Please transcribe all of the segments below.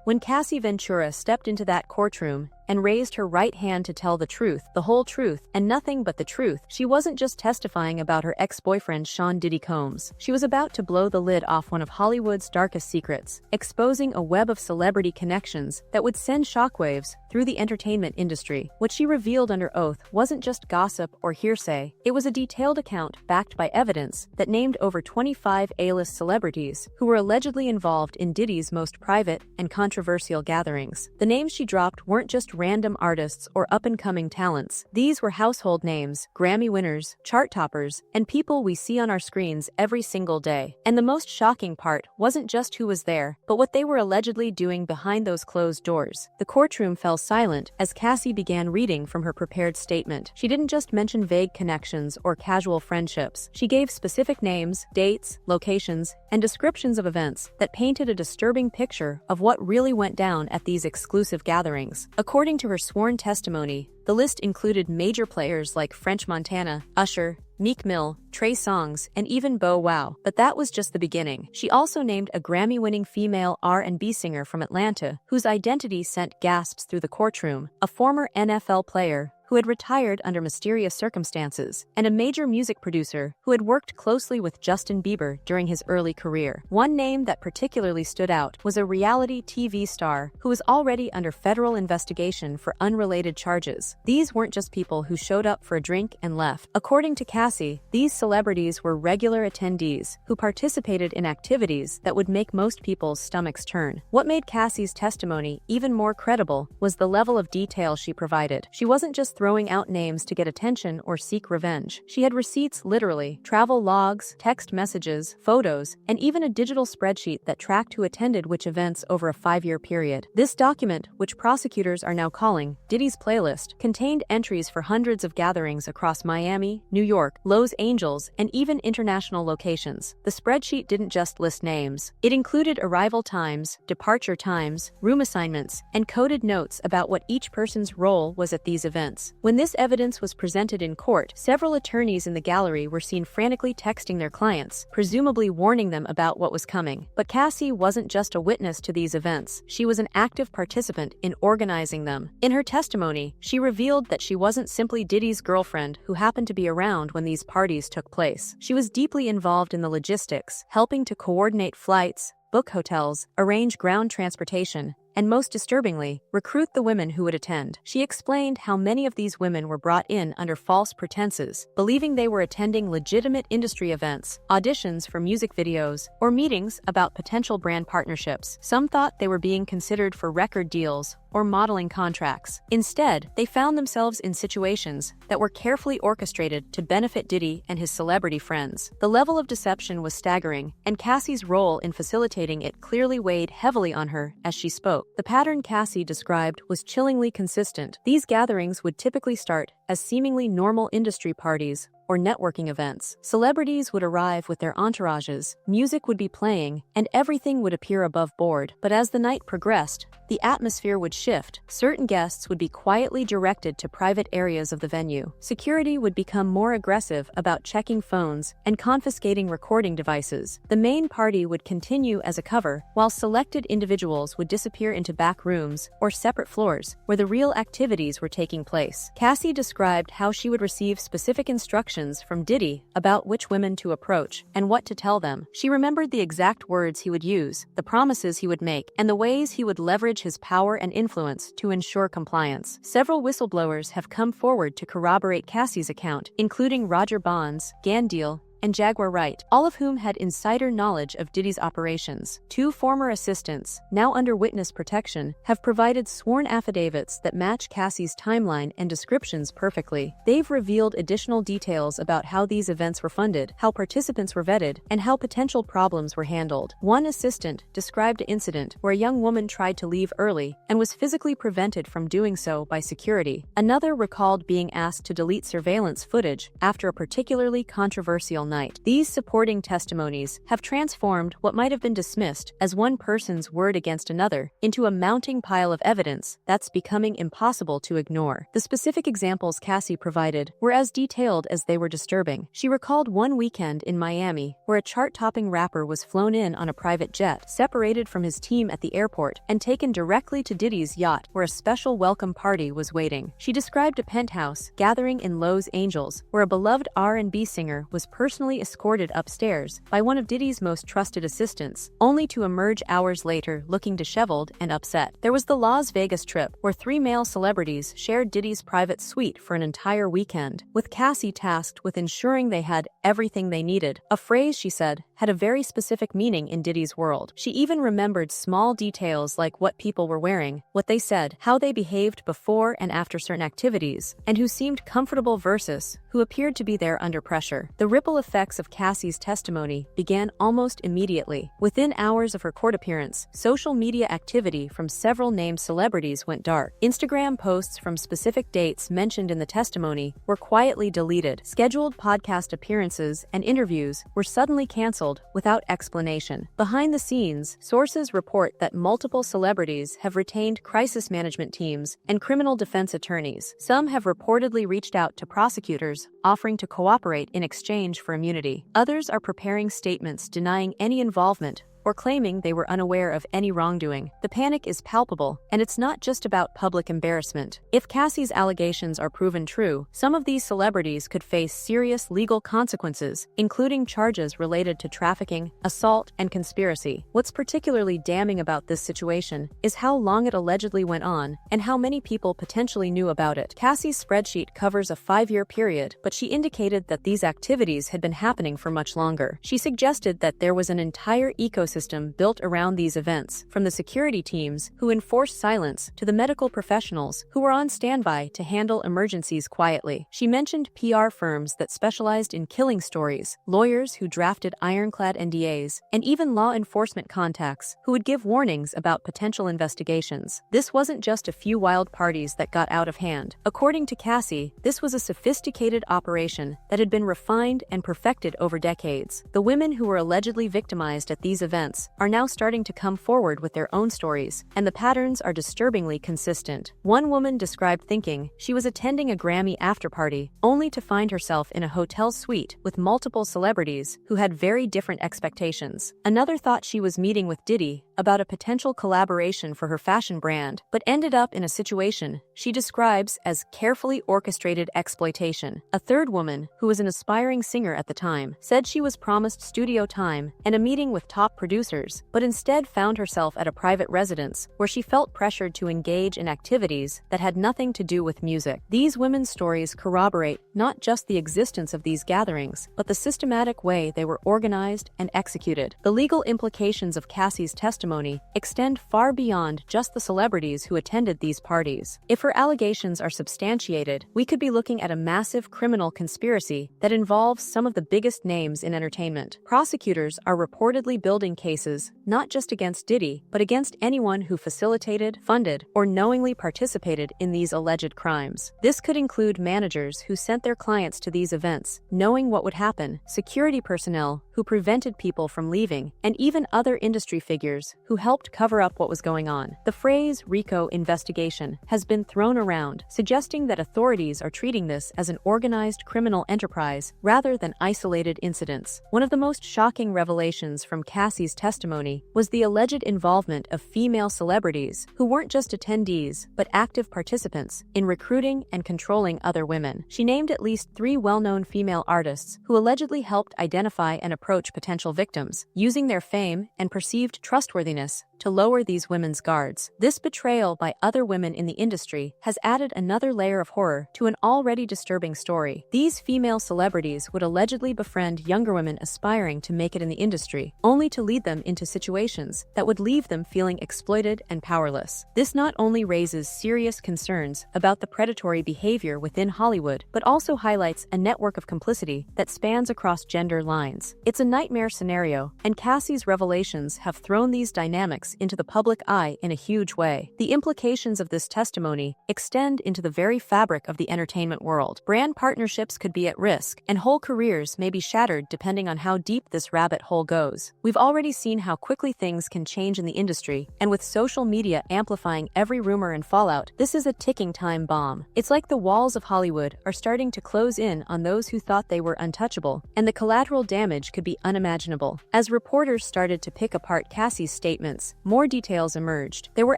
When Cassie Ventura stepped into that courtroom and raised her right hand to tell the truth, the whole truth, and nothing but the truth, she wasn't just testifying about her ex-boyfriend Sean Diddy Combs. She was about to blow the lid off one of Hollywood's darkest secrets, exposing a web of celebrity connections that would send shockwaves through the entertainment industry. What she revealed under oath wasn't just gossip or hearsay. It was a detailed account backed by evidence that named over 25 A-list celebrities who were allegedly involved in Diddy's most private and controversial gatherings. The names she dropped weren't just random artists or up-and-coming talents. These were household names, Grammy winners, chart toppers, and people we see on our screens every single day. And the most shocking part wasn't just who was there, but what they were allegedly doing behind those closed doors. The courtroom fell silent as Cassie began reading from her prepared statement. She didn't just mention vague connections or casual friendships. She gave specific names, dates, locations, and descriptions of events that painted a disturbing picture of what really went down at these exclusive gatherings. According to her sworn testimony, the list included major players like French Montana, Usher, Meek Mill, Trey Songz, and even Bow Wow. But that was just the beginning. She also named a Grammy-winning female R&B singer from Atlanta, whose identity sent gasps through the courtroom, a former NFL player who had retired under mysterious circumstances, and a major music producer who had worked closely with Justin Bieber during his early career. One name that particularly stood out was a reality TV star who was already under federal investigation for unrelated charges. These weren't just people who showed up for a drink and left. According to Cassie, these celebrities were regular attendees who participated in activities that would make most people's stomachs turn. What made Cassie's testimony even more credible was the level of detail she provided. She wasn't just throwing out names to get attention or seek revenge. She had receipts literally, travel logs, text messages, photos, and even a digital spreadsheet that tracked who attended which events over a 5-year period. This document, which prosecutors are now calling Diddy's Playlist, contained entries for hundreds of gatherings across Miami, New York, Los Angeles, and even international locations. The spreadsheet didn't just list names. It included arrival times, departure times, room assignments, and coded notes about what each person's role was at these events. When this evidence was presented in court, several attorneys in the gallery were seen frantically texting their clients, presumably warning them about what was coming. But Cassie wasn't just a witness to these events. She was an active participant in organizing them. In her testimony, she revealed that she wasn't simply Diddy's girlfriend who happened to be around when these parties took place. She was deeply involved in the logistics, helping to coordinate flights, book hotels, arrange ground transportation, and most disturbingly, recruit the women who would attend. She explained how many of these women were brought in under false pretenses, believing they were attending legitimate industry events, auditions for music videos, or meetings about potential brand partnerships. Some thought they were being considered for record deals or modeling contracts. Instead, they found themselves in situations that were carefully orchestrated to benefit Diddy and his celebrity friends. The level of deception was staggering, and Cassie's role in facilitating it clearly weighed heavily on her as she spoke. The pattern Cassie described was chillingly consistent. These gatherings would typically start as seemingly normal industry parties or networking events. Celebrities would arrive with their entourages, music would be playing, and everything would appear above board. But as the night progressed, the atmosphere would shift. Certain guests would be quietly directed to private areas of the venue. Security would become more aggressive about checking phones and confiscating recording devices. The main party would continue as a cover, while selected individuals would disappear into back rooms or separate floors where the real activities were taking place. Cassie described how she would receive specific instructions from Diddy about which women to approach and what to tell them. She remembered the exact words he would use, the promises he would make, and the ways he would leverage his power and influence to ensure compliance. Several whistleblowers have come forward to corroborate Cassie's account, including Roger Bonds, Gandil, and Jaguar Wright, all of whom had insider knowledge of Diddy's operations. 2 former assistants, now under witness protection, have provided sworn affidavits that match Cassie's timeline and descriptions perfectly. They've revealed additional details about how these events were funded, how participants were vetted, and how potential problems were handled. One assistant described an incident where a young woman tried to leave early and was physically prevented from doing so by security. Another recalled being asked to delete surveillance footage after a particularly controversial night. These supporting testimonies have transformed what might have been dismissed as one person's word against another into a mounting pile of evidence that's becoming impossible to ignore. The specific examples Cassie provided were as detailed as they were disturbing. She recalled one weekend in Miami where a chart-topping rapper was flown in on a private jet, separated from his team at the airport, and taken directly to Diddy's yacht where a special welcome party was waiting. She described a penthouse gathering in Los Angeles where a beloved R&B singer was personally escorted upstairs by one of Diddy's most trusted assistants, only to emerge hours later looking disheveled and upset. There was the Las Vegas trip where 3 male celebrities shared Diddy's private suite for an entire weekend, with Cassie tasked with ensuring they had everything they needed. A phrase, she said, had a very specific meaning in Diddy's world. She even remembered small details like what people were wearing, what they said, how they behaved before and after certain activities, and who seemed comfortable versus who appeared to be there under pressure. The ripple effects of Cassie's testimony began almost immediately. Within hours of her court appearance, social media activity from several named celebrities went dark. Instagram posts from specific dates mentioned in the testimony were quietly deleted. Scheduled podcast appearances and interviews were suddenly canceled without explanation. Behind the scenes, sources report that multiple celebrities have retained crisis management teams and criminal defense attorneys. Some have reportedly reached out to prosecutors, offering to cooperate in exchange for immunity. Others are preparing statements denying any involvement or claiming they were unaware of any wrongdoing. The panic is palpable, and it's not just about public embarrassment. If Cassie's allegations are proven true, some of these celebrities could face serious legal consequences, including charges related to trafficking, assault, and conspiracy. What's particularly damning about this situation is how long it allegedly went on and how many people potentially knew about it. Cassie's spreadsheet covers a 5-year period, but she indicated that these activities had been happening for much longer. She suggested that there was an entire ecosystem built around these events, from the security teams who enforced silence to the medical professionals who were on standby to handle emergencies quietly. She mentioned PR firms that specialized in killing stories, lawyers who drafted ironclad NDAs, and even law enforcement contacts who would give warnings about potential investigations. This wasn't just a few wild parties that got out of hand. According to Cassie, this was a sophisticated operation that had been refined and perfected over decades. The women who were allegedly victimized at these events are now starting to come forward with their own stories, and the patterns are disturbingly consistent. One woman described thinking she was attending a Grammy after-party, only to find herself in a hotel suite with multiple celebrities who had very different expectations. Another thought she was meeting with Diddy about a potential collaboration for her fashion brand, but ended up in a situation she describes as carefully orchestrated exploitation. A third woman, who was an aspiring singer at the time, said she was promised studio time and a meeting with top producers, but instead found herself at a private residence where she felt pressured to engage in activities that had nothing to do with music. These women's stories corroborate not just the existence of these gatherings, but the systematic way they were organized and executed. The legal implications of Cassie's testimony extend far beyond just the celebrities who attended these parties. If her allegations are substantiated, we could be looking at a massive criminal conspiracy that involves some of the biggest names in entertainment. Prosecutors are reportedly building cases not just against Diddy, but against anyone who facilitated, funded, or knowingly participated in these alleged crimes. This could include managers who sent their clients to these events, knowing what would happen, security personnel who prevented people from leaving, and even other industry figures who helped cover up what was going on. The phrase RICO investigation has been thrown around, suggesting that authorities are treating this as an organized criminal enterprise rather than isolated incidents. One of the most shocking revelations from Cassie's testimony was the alleged involvement of female celebrities who weren't just attendees, but active participants in recruiting and controlling other women. She named at least 3 well-known female artists who allegedly helped identify and approach potential victims, using their fame and perceived trustworthiness to lower these women's guards. This betrayal by other women in the industry has added another layer of horror to an already disturbing story. These female celebrities would allegedly befriend younger women aspiring to make it in the industry, only to lead them into situations that would leave them feeling exploited and powerless. This not only raises serious concerns about the predatory behavior within Hollywood, but also highlights a network of complicity that spans across gender lines. It's It's a nightmare scenario, and Cassie's revelations have thrown these dynamics into the public eye in a huge way. The implications of this testimony extend into the very fabric of the entertainment world. Brand partnerships could be at risk, and whole careers may be shattered depending on how deep this rabbit hole goes. We've already seen how quickly things can change in the industry, and with social media amplifying every rumor and fallout, this is a ticking time bomb. It's like the walls of Hollywood are starting to close in on those who thought they were untouchable, and the collateral damage could be unimaginable. As reporters started to pick apart Cassie's statements, more details emerged. There were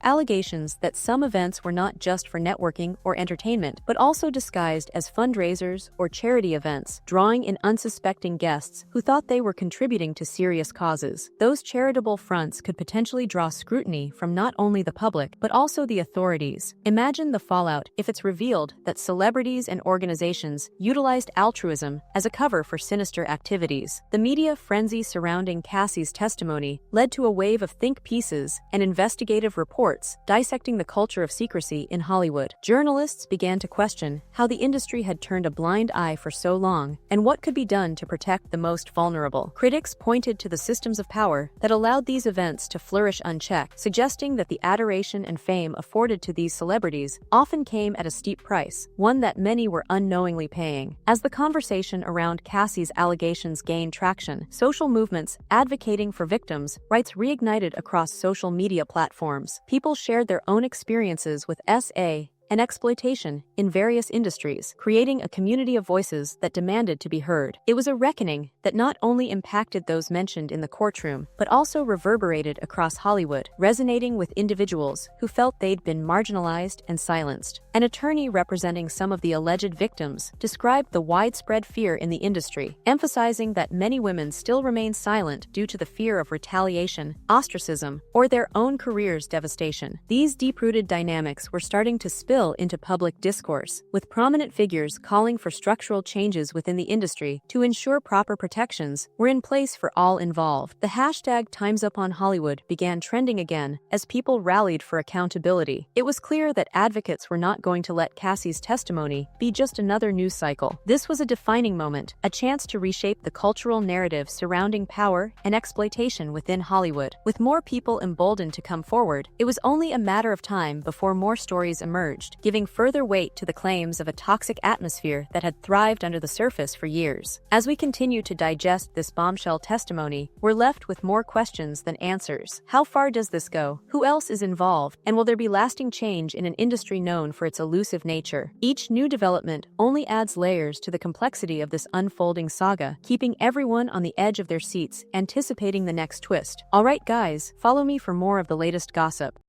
allegations that some events were not just for networking or entertainment, but also disguised as fundraisers or charity events, drawing in unsuspecting guests who thought they were contributing to serious causes. Those charitable fronts could potentially draw scrutiny from not only the public, but also the authorities. Imagine the fallout if it's revealed that celebrities and organizations utilized altruism as a cover for sinister activities. The media frenzy surrounding Cassie's testimony led to a wave of think pieces and investigative reports dissecting the culture of secrecy in Hollywood. Journalists began to question how the industry had turned a blind eye for so long and what could be done to protect the most vulnerable. Critics pointed to the systems of power that allowed these events to flourish unchecked, suggesting that the adoration and fame afforded to these celebrities often came at a steep price, one that many were unknowingly paying. As the conversation around Cassie's allegations gained traction, social movements advocating for victims' rights reignited across social media platforms. People shared their own experiences with SA and exploitation in various industries, creating a community of voices that demanded to be heard. It was a reckoning that not only impacted those mentioned in the courtroom, but also reverberated across Hollywood, resonating with individuals who felt they'd been marginalized and silenced. An attorney representing some of the alleged victims described the widespread fear in the industry, emphasizing that many women still remain silent due to the fear of retaliation, ostracism, or their own careers' devastation. These deep-rooted dynamics were starting to spill into public discourse, with prominent figures calling for structural changes within the industry to ensure proper protections were in place for all involved. The hashtag #TimesUpOnHollywood began trending again as people rallied for accountability. It was clear that advocates were not going to let Cassie's testimony be just another news cycle. This was a defining moment, a chance to reshape the cultural narrative surrounding power and exploitation within Hollywood. With more people emboldened to come forward, it was only a matter of time before more stories emerged, giving further weight to the claims of a toxic atmosphere that had thrived under the surface for years. As we continue to digest this bombshell testimony, we're left with more questions than answers. How far does this go? Who else is involved? And will there be lasting change in an industry known for its elusive nature? Each new development only adds layers to the complexity of this unfolding saga, keeping everyone on the edge of their seats, anticipating the next twist. Alright guys, follow me for more of the latest gossip.